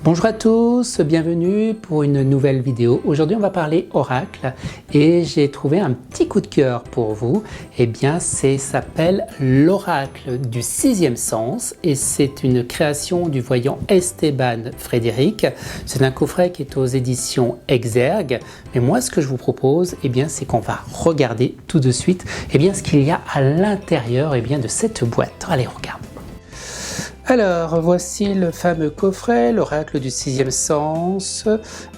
Bonjour à tous, bienvenue pour une nouvelle vidéo. Aujourd'hui on va parler oracle et j'ai trouvé un petit coup de cœur pour vous. Eh bien ça s'appelle l'oracle du sixième sens et c'est une création du voyant Esteban Frédéric. C'est un coffret qui est aux éditions Exergue. Mais moi ce que je vous propose, eh bien c'est qu'on va regarder tout de suite ce qu'il y a à l'intérieur de cette boîte. Allez, on regarde. Alors, voici le fameux coffret, l'oracle du sixième sens,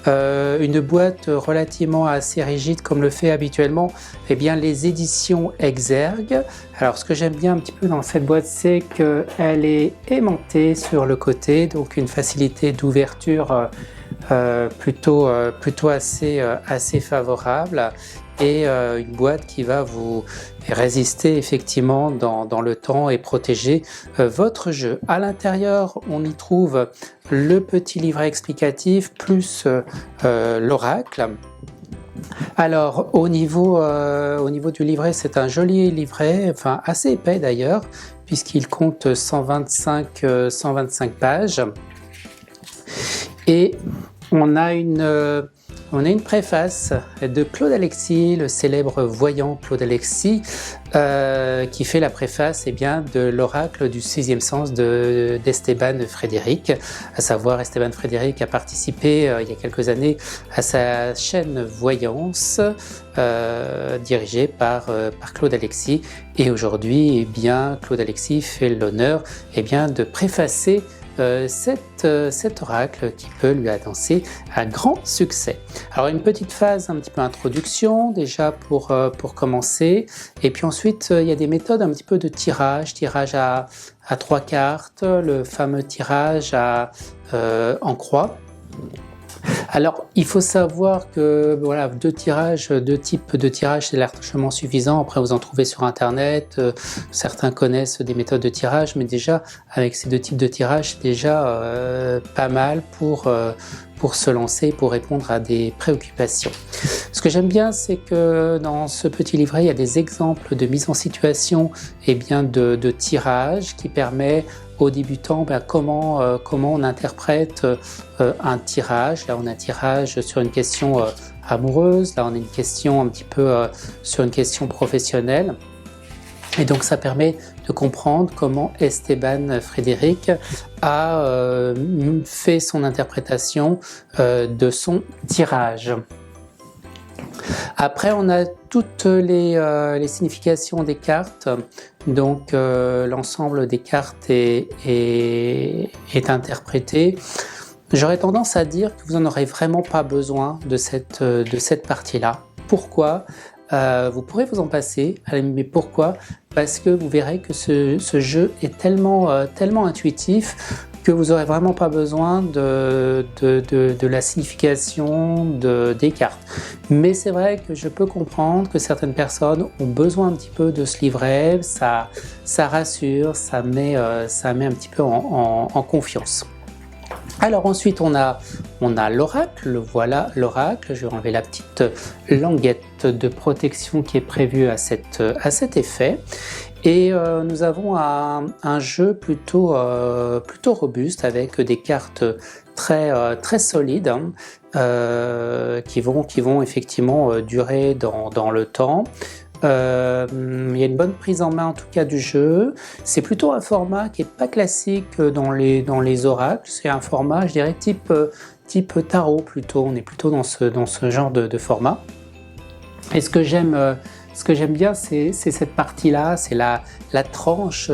une boîte relativement assez rigide comme le fait habituellement les éditions Exergue. Alors, ce que j'aime bien un petit peu dans cette boîte, c'est qu'elle est aimantée sur le côté, donc une facilité d'ouverture plutôt assez favorable. Et une boîte qui va vous résister effectivement dans le temps et protéger votre jeu. À l'intérieur, on y trouve le petit livret explicatif plus l'oracle. Alors au niveau du livret, c'est un joli livret, enfin assez épais d'ailleurs, puisqu'il compte 125 pages. Et on a une préface de Claude Alexis, le célèbre voyant Claude Alexis, qui fait la préface de l'oracle du sixième sens d'Esteban Frédéric. À savoir, Esteban Frédéric a participé il y a quelques années à sa chaîne Voyance, dirigée par Claude Alexis. Et aujourd'hui, Claude Alexis fait l'honneur de préfacer cet oracle qui peut lui annoncer un grand succès. Alors une petite phase un petit peu introduction déjà pour commencer, et puis ensuite il y a des méthodes un petit peu de tirage à 3 cartes, le fameux tirage en croix. Alors, il faut savoir que deux types de tirages, c'est largement suffisant. Après, vous en trouvez sur Internet. Certains connaissent des méthodes de tirage, mais déjà, avec ces deux types de tirages, c'est déjà pas mal pour se lancer, pour répondre à des préoccupations. Ce que j'aime bien, c'est que dans ce petit livret, il y a des exemples de mise en situation de tirage qui permet aux débutants comment on interprète un tirage. Là, on a un tirage sur une question amoureuse. Là, on a une question un petit peu sur une question professionnelle. Et donc, ça permet de comprendre comment Esteban Frédéric a fait son interprétation de son tirage. Après, on a toutes les significations des cartes. Donc, l'ensemble des cartes est interprété. J'aurais tendance à dire que vous n'en aurez vraiment pas besoin de cette partie-là. Pourquoi ? Vous pourrez vous en passer, mais pourquoi ? Parce que vous verrez que ce jeu est tellement intuitif que vous n'aurez vraiment pas besoin de la signification des cartes. Mais c'est vrai que je peux comprendre que certaines personnes ont besoin un petit peu de ce livret, ça rassure, ça met un petit peu en confiance. Alors ensuite on a l'oracle, voilà l'oracle, je vais enlever la petite languette de protection qui est prévue à cet effet. Et nous avons un jeu plutôt robuste avec des cartes très solides qui vont effectivement durer dans le temps. Il y a une bonne prise en main en tout cas du jeu. C'est plutôt un format qui n'est pas classique dans les oracles. C'est un format, je dirais, type tarot plutôt. On est plutôt dans ce genre de format. Et ce que j'aime bien, c'est cette partie-là, c'est la tranche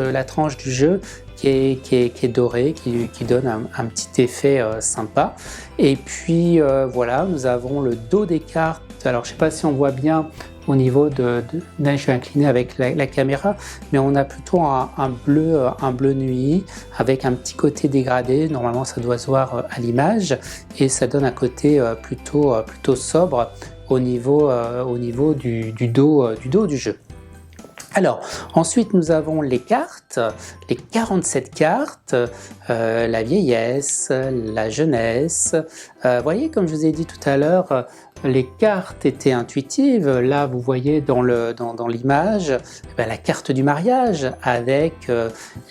du jeu qui est dorée, qui donne un petit effet sympa. Et puis nous avons le dos des cartes. Alors je ne sais pas si on voit bien au niveau je vais incliner avec la caméra, mais on a plutôt un bleu nuit avec un petit côté dégradé. Normalement, ça doit se voir à l'image et ça donne un côté plutôt sobre au niveau du dos du jeu. Alors, ensuite nous avons les cartes, les 47 cartes, la vieillesse, la jeunesse. Voyez, comme je vous ai dit tout à l'heure, les cartes étaient intuitives. Là, vous voyez dans l'image la carte du mariage avec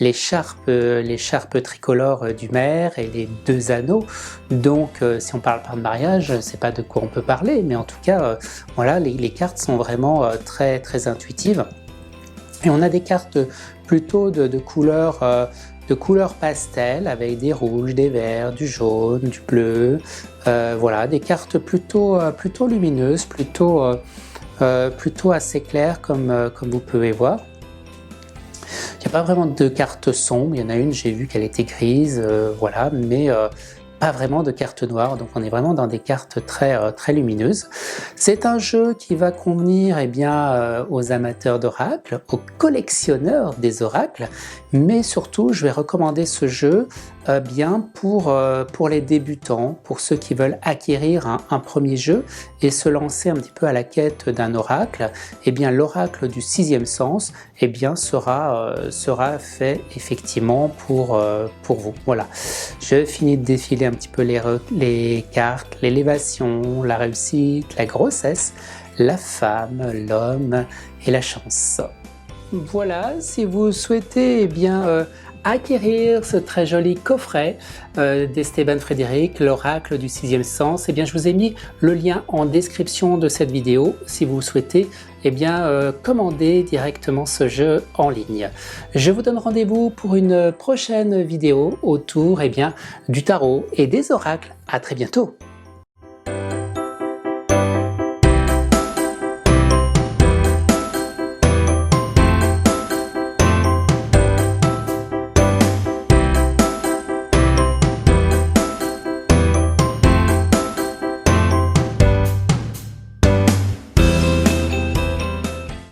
l'écharpe tricolore du maire et les 2 anneaux. Donc, si on parle pas de mariage, je ne sais pas de quoi on peut parler, mais en tout cas, voilà, les cartes sont vraiment très, très intuitives. Et on a des cartes plutôt de couleurs pastel avec des rouges, des verts, du jaune, du bleu. Voilà, des cartes plutôt lumineuses, plutôt assez claires comme vous pouvez voir. Il n'y a pas vraiment de cartes sombres, il y en a une, j'ai vu qu'elle était grise, voilà, mais pas vraiment de cartes noires, donc on est vraiment dans des cartes très lumineuses. C'est un jeu qui va convenir aux amateurs d'oracles, aux collectionneurs des oracles, mais surtout je vais recommander ce jeu pour les débutants, pour ceux qui veulent acquérir un premier jeu et se lancer un petit peu à la quête d'un oracle. L'oracle du 6e sens sera fait effectivement pour vous. Voilà, je finis de défiler un petit peu les cartes, l'élévation, la réussite, la grossesse, la femme, l'homme et la chance. Voilà, si vous souhaitez acquérir ce très joli coffret d'Esteban Frédéric, l'oracle du 6e sens, je vous ai mis le lien en description de cette vidéo si vous souhaitez commander directement ce jeu en ligne. Je vous donne rendez-vous pour une prochaine vidéo autour du tarot et des oracles. À très bientôt.